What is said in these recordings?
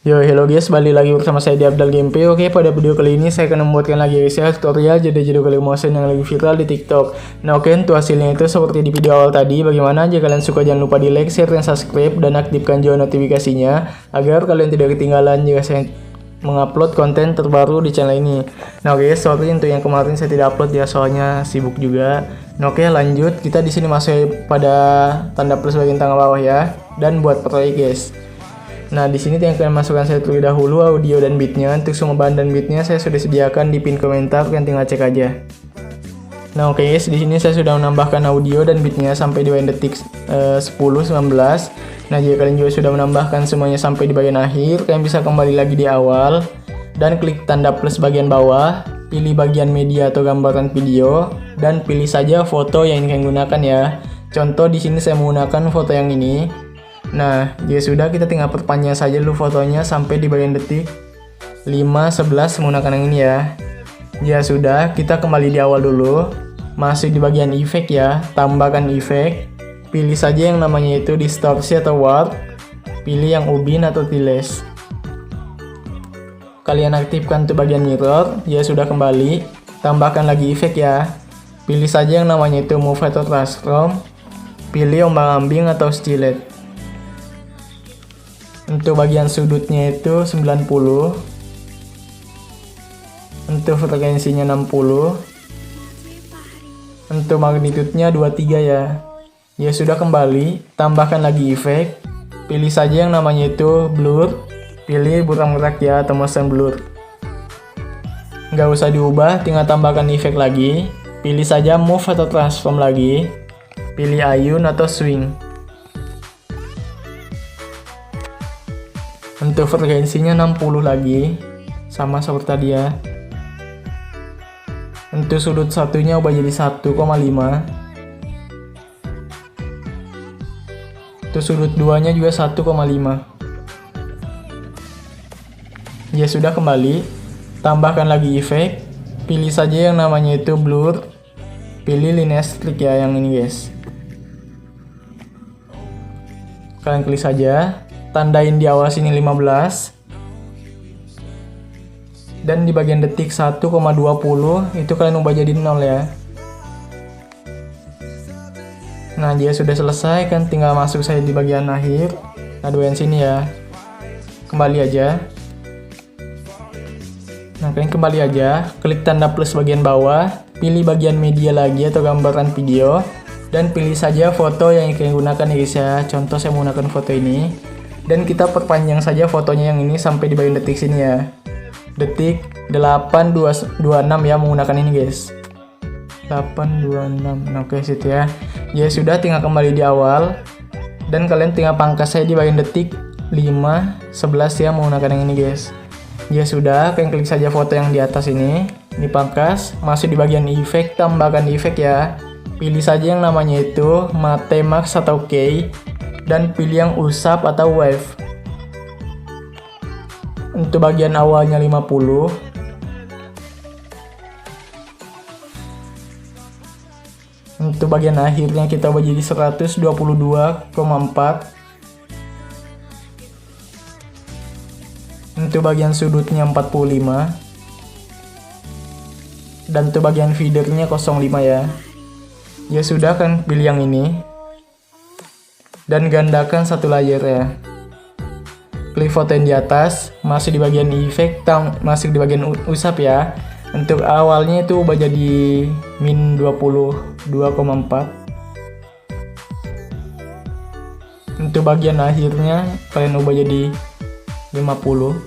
Yo, hello guys, balik lagi bersama saya di Abdal Gameplay. Oke, pada video kali ini saya akan membuatkan lagi guys ya tutorial jeda-jeda kali motion yang lagi viral di TikTok. Nah, oke, untuk hasilnya itu seperti di video awal tadi. Bagaimana? Jika kalian suka jangan lupa di like, share, dan subscribe dan aktifkan juga notifikasinya agar kalian tidak ketinggalan jika saya mengupload konten terbaru di channel ini. Nah, oke, sorry untuk yang kemarin saya tidak upload ya, soalnya sibuk juga. Nah, oke, lanjut. Kita di sini masuk pada tanda plus bagian tengah bawah ya, dan buat proyek guys. Nah, di sini yang kalian masukkan saya terlebih dahulu audio dan beatnya. Untuk semua bahan dan beatnya saya sudah sediakan di pin komentar, kalian tinggal cek aja. Nah, oke guys, di sini saya sudah menambahkan audio dan beatnya sampai di bagian detik 10-19. Nah, jika kalian juga sudah menambahkan semuanya sampai di bagian akhir, kalian bisa kembali lagi di awal dan klik tanda plus bagian bawah, pilih bagian media atau gambaran video dan pilih saja foto yang ingin kalian gunakan ya. Contoh di sini saya menggunakan foto yang ini. Nah, ya sudah, kita tinggal perpanjang saja dulu fotonya sampai di bagian detik 5-11 menggunakan yang ini ya. Ya sudah, kita kembali di awal dulu. Masuk di bagian efek ya, tambahkan efek. Pilih saja yang namanya itu distorsi atau warp. Pilih yang ubin atau tiles. Kalian aktifkan untuk bagian mirror. Ya sudah, kembali. Tambahkan lagi efek ya. Pilih saja yang namanya itu move atau transform. Pilih ombang-ambing atau stilet. Untuk bagian sudutnya itu 90. Untuk frekuensinya 60. Untuk magnitudenya 23 ya. Ya sudah, kembali. Tambahkan lagi efek. Pilih saja yang namanya itu blur. Pilih burang merak ya atau motion blur. Nggak usah diubah, tinggal tambahkan efek lagi. Pilih saja move atau transform lagi. Pilih ayun atau swing. Untuk frekuensinya 60 lagi, sama seperti tadi ya. Untuk sudut satunya ubah jadi 1,5. Untuk sudut duanya juga 1,5. Ya sudah, kembali. Tambahkan lagi efek. Pilih saja yang namanya itu blur. Pilih linear streak ya yang ini guys. Kalian klik saja. Tandain di awal sini 15 dan di bagian detik 1,20 itu kalian ubah jadi 0 ya. Nah, dia sudah selesai kan, tinggal masuk saya di bagian akhir. Nah, bagian sini ya, kembali aja. Nah, kalian kembali aja, klik tanda plus bagian bawah, pilih bagian media lagi atau gambaran video dan pilih saja foto yang ingin kalian gunakan ya guys ya. Contoh saya menggunakan foto ini. Dan kita perpanjang saja fotonya yang ini sampai di bagian detik sini ya. Detik 8:26 ya menggunakan ini guys. 8:26. Nah, oke situ ya. Ya sudah, tinggal kembali di awal. Dan kalian tinggal pangkas saya di bagian detik 5:11 ya menggunakan yang ini guys. Ya sudah, kalian klik saja foto yang di atas ini. Dipangkas, masuk di bagian efek, tambahkan efek ya. Pilih saja yang namanya itu Matte Max atau K. Dan pilih yang usap atau wave. Untuk bagian awalnya 50. Untuk bagian akhirnya kita ubah jadi 122,4. Untuk bagian sudutnya 45. Dan untuk bagian feedernya 05 ya. Ya sudah, kan pilih yang ini. Dan gandakan satu layer ya. Klik foto yang di atas, masuk di bagian efek, masuk di bagian usap ya. Untuk awalnya itu ubah jadi min 22,4. Untuk bagian akhirnya kalian ubah jadi 50.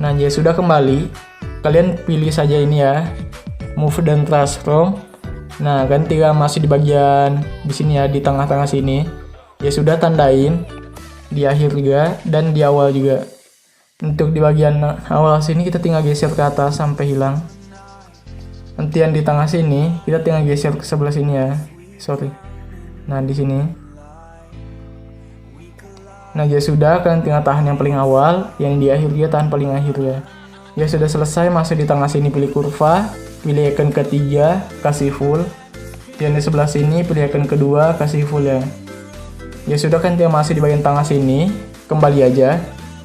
Nah, ya sudah, kembali. Kalian pilih saja ini ya, move dan transform. Nah, kan tinggal masih di bagian di sini ya, di tengah-tengah sini. Ya sudah, tandain di akhir juga dan di awal juga. Untuk di bagian awal sini kita tinggal geser ke atas sampai hilang. Nanti yang di tengah sini kita tinggal geser ke sebelah sini ya. Sorry. Nah, di sini. Nah, ya sudah, kalian tinggal tahan yang paling awal, yang di akhir juga tahan paling akhir ya. Ya sudah selesai, masuk di tengah sini pilih kurva. Pilih icon ketiga, kasih full. Yang di sebelah sini pilih icon kedua, kasih full ya. Ya sudah kan, tinggal masih di bagian tengah sini, kembali aja,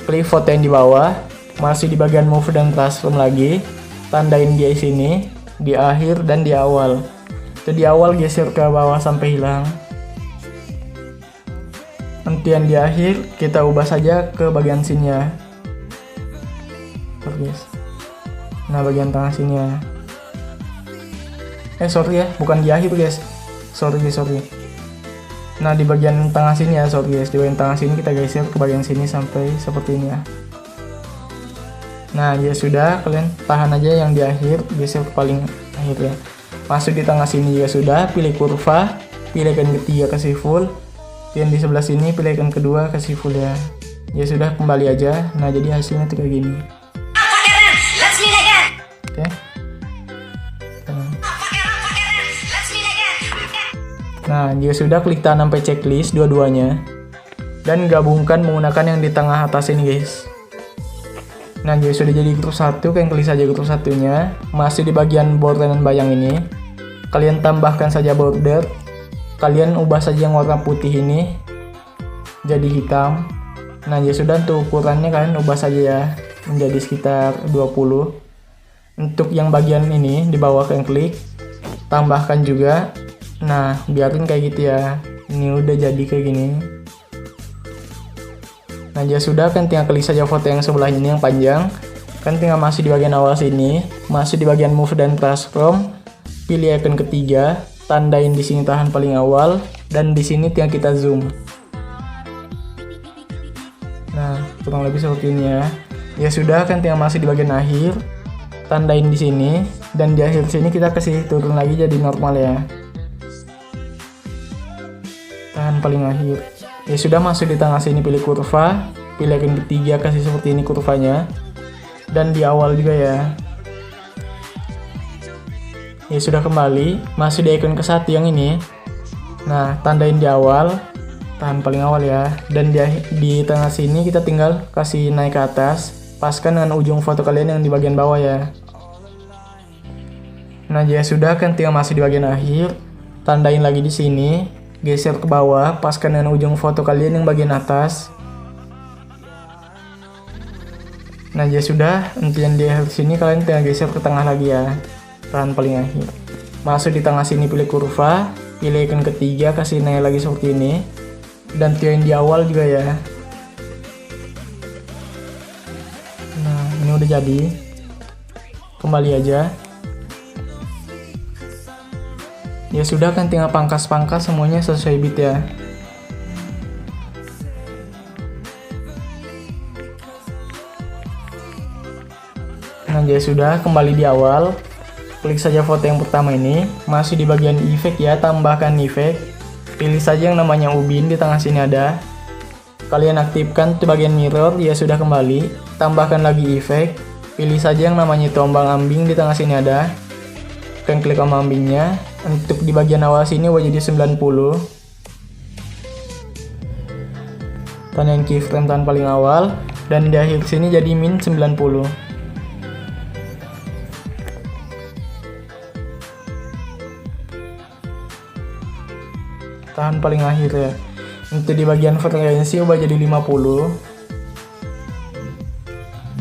klik foto yang di bawah, masih di bagian move dan transform lagi, tandain di sini, di akhir dan di awal. Itu di awal geser ke bawah sampai hilang. Nanti yang di akhir kita ubah saja ke bagian sini ya. Nah, bagian tengah sini ya. Sorry ya, bukan di akhir guys. Sorry. Nah, di bagian tengah sini ya, sorry guys. Di bagian tengah sini kita geser ke bagian sini sampai seperti ini ya. Nah, ya sudah, kalian tahan aja yang di akhir, geser ke paling akhir ya. Masuk di tengah sini juga sudah, pilih kurva, pilih icon ketiga kasih full. Yang di sebelah sini pilih icon kedua kasih full ya. Ya sudah, kembali aja. Nah, jadi hasilnya tuh kayak gini. Oke. Nah, jika sudah, klik tahan sampai checklist dua-duanya dan gabungkan menggunakan yang di tengah atas ini guys. Nah, jika sudah jadi grup 1, kalian klik saja grup satunya. Masih di bagian border dan bayang ini, kalian tambahkan saja border. Kalian ubah saja yang warna putih ini jadi hitam. Nah, jika sudah, untuk ukurannya kalian ubah saja ya menjadi sekitar 20. Untuk yang bagian ini di bawah kalian klik, tambahkan juga. Nah, biarin kayak gitu ya. Ini udah jadi kayak gini. Nah, jika sudah, kan tinggal klik saja foto yang sebelah ini yang panjang. Kan tinggal masih di bagian awal sini, masih di bagian move dan transform. Pilih icon ketiga, tandain di sini tahan paling awal, dan di sini tinggal kita zoom. Nah, kurang lebih seperti ini ya. Ya sudah, kan tinggal masih di bagian akhir, tandain di sini, dan di akhir sini kita kasih turun lagi jadi normal ya. Tahan paling akhir. Ya sudah, masuk di tengah sini pilih kurva, pilih icon ketiga kasih seperti ini kurvanya, dan di awal juga ya. Ya sudah, kembali masih di icon ke-1 yang ini. Nah, tandain di awal, tahan paling awal ya, dan di tengah sini kita tinggal kasih naik ke atas, paskan dengan ujung foto kalian yang di bagian bawah ya. Nah, ya sudah, kan tinggal masih di bagian akhir, tandain lagi di sini, geser ke bawah, paskan dengan ujung foto kalian yang bagian atas. Nah, ya sudah, untuk yang di akhir sini kalian tinggal geser ke tengah lagi ya, tahan paling akhir. Masuk di tengah sini pilih kurva, pilih icon ketiga kasih naik lagi seperti ini, dan yang di awal juga ya. Nah, ini udah jadi. Kembali aja. Ya sudah, kan tinggal pangkas-pangkas semuanya sesuai bit ya. Nah, ya sudah, kembali di awal. Klik saja foto yang pertama ini, masih di bagian efek ya, tambahkan efek. Pilih saja yang namanya ubin, di tengah sini ada. Kalian aktifkan di bagian mirror, ya sudah, kembali. Tambahkan lagi efek. Pilih saja yang namanya tombang ambing, di tengah sini ada. Kalian klik tombang ambingnya. Untuk di bagian awal sini ubah jadi 90. Tandain keyframe tahan paling awal, dan di akhir sini jadi min 90. Tahan paling akhir ya. Untuk di bagian frekuensi ubah jadi 50.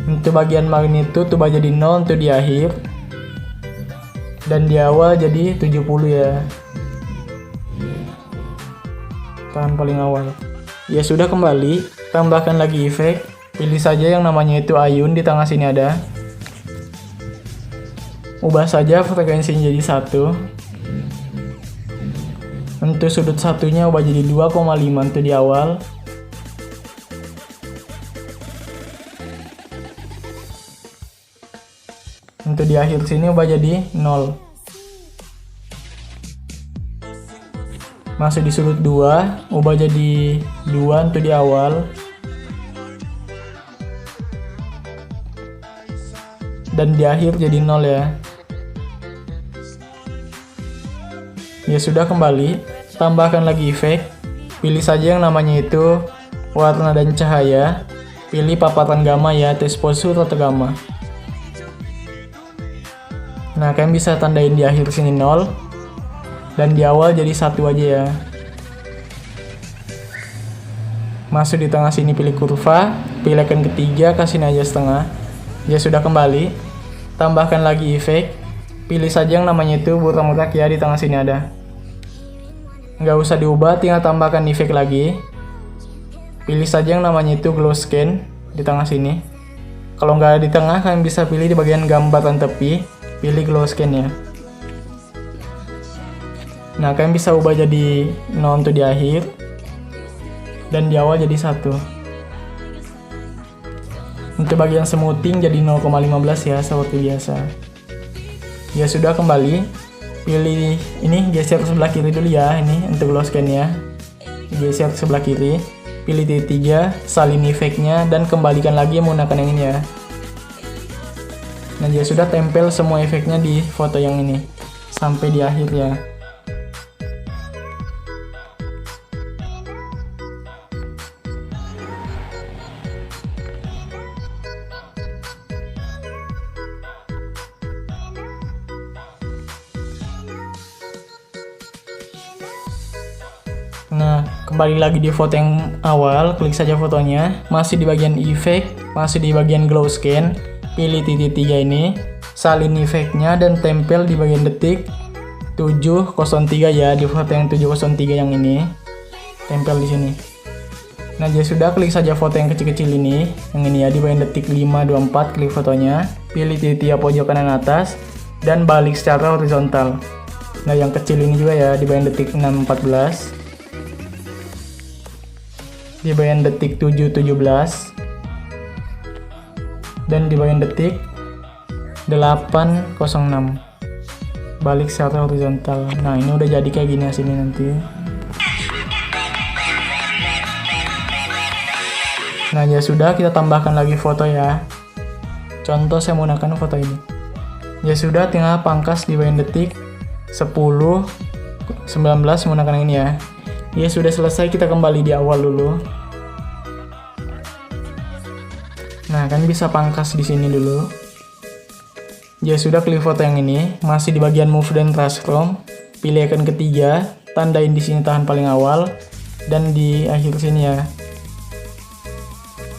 Untuk bagian magnitude ubah jadi 0 untuk di akhir, dan di awal jadi 70 ya. Tahan paling awal. Ya sudah, kembali, tambahkan lagi efek. Pilih saja yang namanya itu ayun, di tengah sini ada. Ubah saja frekuensinya jadi 1. Untuk sudut satunya ubah jadi 2,5 untuk di awal. Untuk di akhir sini ubah jadi 0. Masuk di sudut 2, ubah jadi 2 untuk di awal. Dan di akhir jadi 0 ya. Ya sudah, kembali, tambahkan lagi efek. Pilih saja yang namanya itu warna dan cahaya. Pilih paparan gamma ya, atau exposure atau gamma. Nah, kalian bisa tandain di akhir sini 0, dan di awal jadi 1 aja ya. Masuk di tengah sini pilih kurva, pilih icon ketiga, kasihin aja setengah. Ya sudah, kembali. Tambahkan lagi efek. Pilih saja yang namanya itu botak-botak ya, di tengah sini ada. Nggak usah diubah, tinggal tambahkan efek lagi. Pilih saja yang namanya itu glow scan di tengah sini. Kalau nggak di tengah, kalian bisa pilih di bagian gambaran tepi, pilih glow scan ya. Nah, kalian bisa ubah jadi 0 untuk di akhir, dan di awal jadi 1. Untuk bagian smoothing jadi 0,15 ya, seperti biasa. Ya sudah, kembali. Pilih ini, geser ke sebelah kiri dulu ya, ini untuk glow scan ya. Geser ke sebelah kiri. Pilih titik 3, salin efeknya, dan kembalikan lagi menggunakan yang ini ya. Nah, dia sudah tempel semua efeknya di foto yang ini sampai di akhir ya. Nah, kembali lagi di foto yang awal, klik saja fotonya, masih di bagian efek, masih di bagian glow scan, pilih titik 3 ini, salin efeknya dan tempel di bagian detik 703 ya, di foto yang 703 yang ini, tempel di sini. Nah, jadi sudah, klik saja foto yang kecil-kecil ini, yang ini ya, di bagian detik 524, klik fotonya, pilih titik 3 pojok kanan atas, dan balik secara horizontal. Nah, yang kecil ini juga ya, di bagian detik 614. Di bagian detik 717 dan di bagian detik 806, balik secara horizontal. Nah, ini udah jadi kayak gini hasilnya nanti. Nah, ya sudah, kita tambahkan lagi foto ya. Contoh saya menggunakan foto ini. Ya sudah, tinggal pangkas di bagian detik 10 19 menggunakan ini ya. Ya sudah selesai, kita kembali di awal dulu. Nah, kan bisa pangkas di sini dulu. Ya sudah, klik foto yang ini, masih di bagian move dan transform, pilih icon ketiga, tandain di sini tahan paling awal dan di akhir sini ya.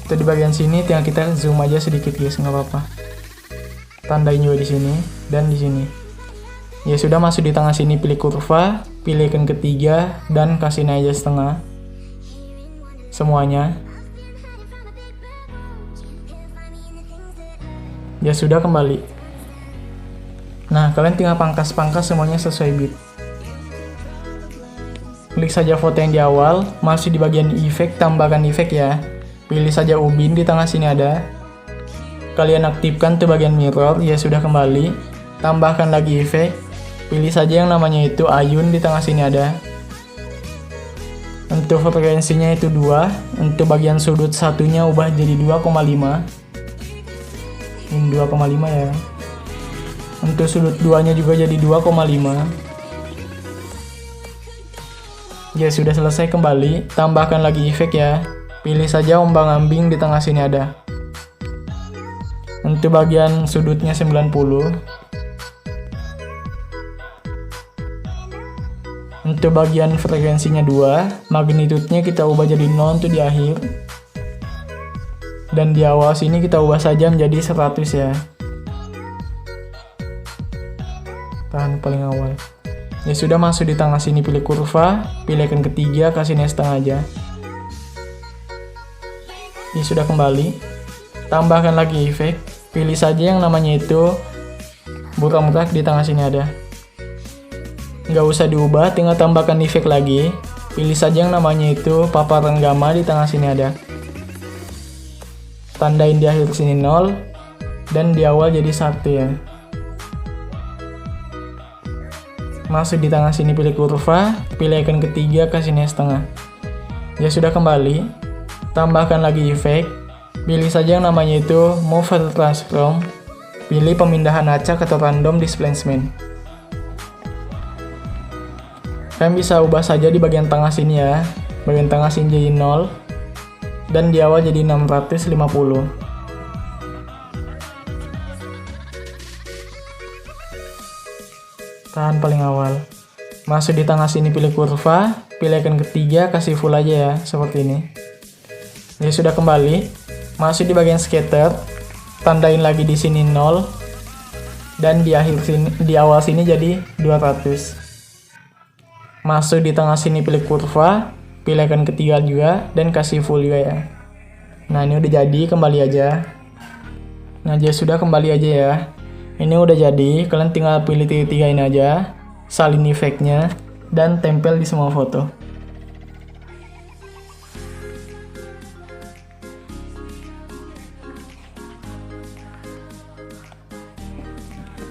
Itu di bagian sini tinggal kita zoom aja sedikit guys, nggak apa-apa. Tandain juga di sini dan di sini. Ya sudah, masuk di tengah sini pilih kurva, pilih icon ketiga dan kasih aja setengah semuanya. Ya sudah, kembali. Nah, kalian tinggal pangkas-pangkas semuanya sesuai bit. Klik saja foto yang di awal, masih di bagian efek, tambahkan efek ya. Pilih saja ubin, di tengah sini ada. Kalian aktifkan tuh bagian mirror, ya sudah, kembali. Tambahkan lagi efek. Pilih saja yang namanya itu ayun, di tengah sini ada. Untuk frekuensinya itu 2, untuk bagian sudut satunya ubah jadi 2,5. Ini 2,5 ya. Untuk sudut 2 nya juga jadi 2,5. Ya sudah selesai, kembali. Tambahkan lagi efek ya. Pilih saja ombang-ambing, di tengah sini ada. Untuk bagian sudutnya 90. Untuk bagian frekuensinya 2, magnitudenya kita ubah jadi 0 untuk di akhir. Dan di awal sini kita ubah saja menjadi 100 ya. Tahan paling awal. Ya sudah, masuk di tengah sini pilih kurva, pilih icon ketiga, kasih setengah aja. Ya sudah, kembali. Tambahkan lagi efek. Pilih saja yang namanya itu burak-burak, di tengah sini ada. Nggak usah diubah, tinggal tambahkan efek lagi. Pilih saja yang namanya itu paparan gamma, di tengah sini ada. Tandain di akhir sini 0 dan di awal jadi 1 ya. Masuk di tengah sini pilih kurva, pilih icon ketiga, kasih setengah. Ya sudah, kembali. Tambahkan lagi efek. Pilih saja yang namanya itu move atau transform. Pilih pemindahan acak atau random displacement. Kalian bisa ubah saja di bagian tengah sini ya. Bagian tengah sini jadi 0 dan di awal jadi 650. Tahan paling awal. Masuk di tengah sini pilih kurva, pilih icon ketiga, kasih full aja ya, seperti ini. Ya sudah kembali, masuk di bagian scatter, tandain lagi di sini 0, dan di akhir sini, di awal sini jadi 200. Masuk di tengah sini pilih kurva, pilih icon ketiga juga, dan kasih full juga ya. Nah ini udah jadi, kembali aja. Nah ya sudah, kembali aja ya. Ini udah jadi, kalian tinggal pilih tiga ini aja, salin efeknya, dan tempel di semua foto.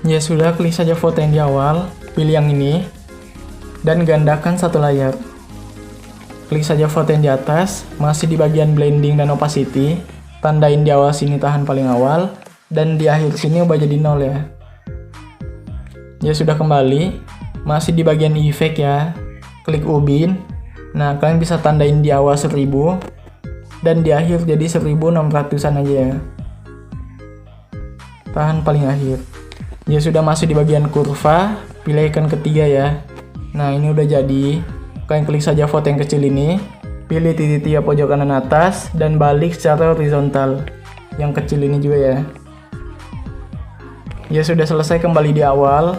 Ya sudah, klik saja foto yang di awal, pilih yang ini, dan gandakan satu layar. Klik saja foto yang di atas, masih di bagian blending dan opacity, tandain di awal sini tahan paling awal, dan di akhir sini ubah jadi 0 ya. Ya sudah, kembali, masih di bagian efek ya, klik ubin. Nah kalian bisa tandain di awal 1000, dan di akhir jadi 1600an aja ya. Tahan paling akhir. Ya sudah, masuk di bagian kurva, pilih icon ketiga ya. Nah ini udah jadi, kalian klik saja foto yang kecil ini, pilih titik 3 pojok kanan atas, dan balik secara horizontal. Yang kecil ini juga ya. Ya sudah selesai, kembali di awal,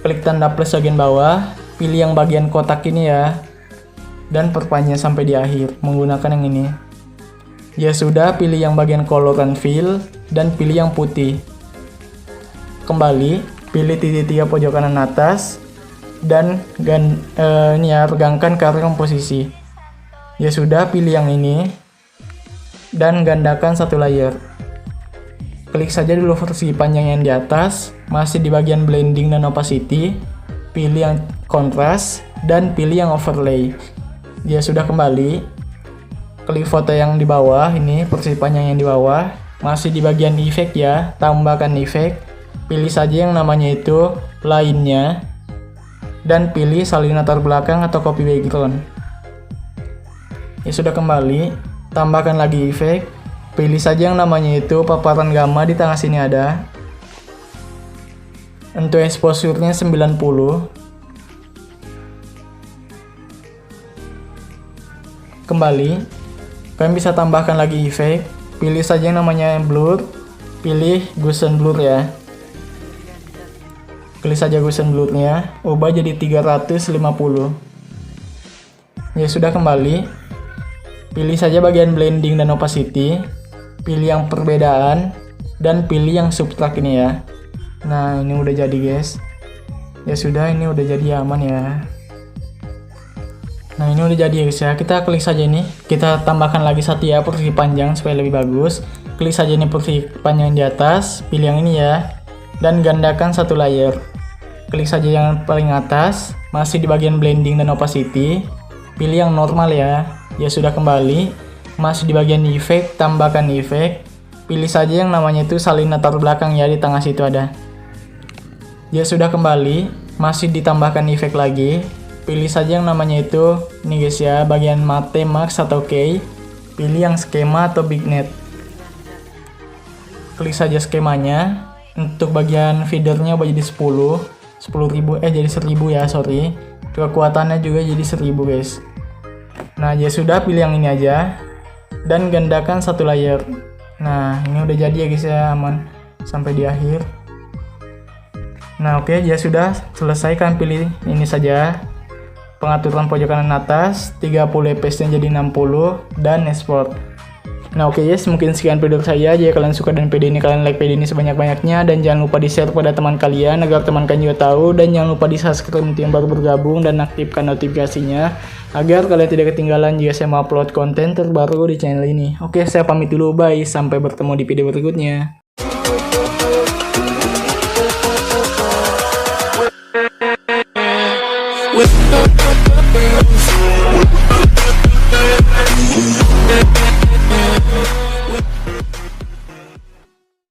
klik tanda plus bagian bawah, pilih yang bagian kotak ini ya, dan perpanjang sampai di akhir menggunakan yang ini. Ya sudah, pilih yang bagian color and fill, dan pilih yang putih. Kembali, pilih titik 3 pojok kanan atas, dan ini ya, regangkan ke arah komposisi. Ya sudah, pilih yang ini, dan gandakan satu layer. Klik saja dulu versi panjang yang di atas, masih di bagian blending dan opacity, pilih yang kontras, dan pilih yang overlay. Ya sudah, kembali, klik foto yang di bawah, ini versi panjang yang di bawah, masih di bagian efek ya, tambahkan efek, pilih saja yang namanya itu lainnya, dan pilih salin latar belakang atau copy background. Ya sudah, kembali, tambahkan lagi efek, pilih saja yang namanya itu paparan gamma, di tengah sini ada. Untuk exposure-nya 90. Kembali, kalian bisa tambahkan lagi efek, pilih saja yang namanya blur, pilih Gaussian blur ya. Klik saja Gaussian blur-nya, ubah jadi 350. Ya sudah, kembali, pilih saja bagian blending dan opacity, pilih yang perbedaan, dan pilih yang subtract ini ya. Nah ini udah jadi guys. Ya sudah, ini udah jadi, aman ya. Nah ini udah jadi guys ya. Kita klik saja ini, kita tambahkan lagi satu ya, versi panjang supaya lebih bagus. Klik saja ini versi panjang di atas, pilih yang ini ya, dan gandakan satu layer. Klik saja yang paling atas, masih di bagian blending dan opacity, pilih yang normal ya. Ya sudah, kembali, masih di bagian efek, tambahkan efek, pilih saja yang namanya itu salin latar belakang ya, di tengah situ ada. Ya sudah, kembali, masih ditambahkan efek lagi, pilih saja yang namanya itu ini guys ya, bagian matte, max atau key, pilih yang skema atau bignet. Klik saja skemanya. Untuk bagian feedernya ubah jadi 10.000 jadi 1000 ya, sorry. Kekuatannya juga jadi 1000 guys. Nah ya sudah, pilih yang ini aja, dan gandakan satu layer. Nah ini udah jadi ya guys ya, aman sampai di akhir. Nah oke, ya sudah selesai, kan pilih ini saja, pengaturan pojok kanan atas, 30 fps nya jadi 60, dan export. Nah oke yes, mungkin sekian video saya. Jika kalian suka dengan video ini, kalian like video ini sebanyak-banyaknya, dan jangan lupa di share pada teman kalian agar teman kalian juga tahu, dan jangan lupa di subscribe untuk yang baru bergabung, dan aktifkan notifikasinya agar kalian tidak ketinggalan jika saya mau upload konten terbaru di channel ini. Oke, saya pamit dulu, bye, sampai bertemu di video berikutnya. With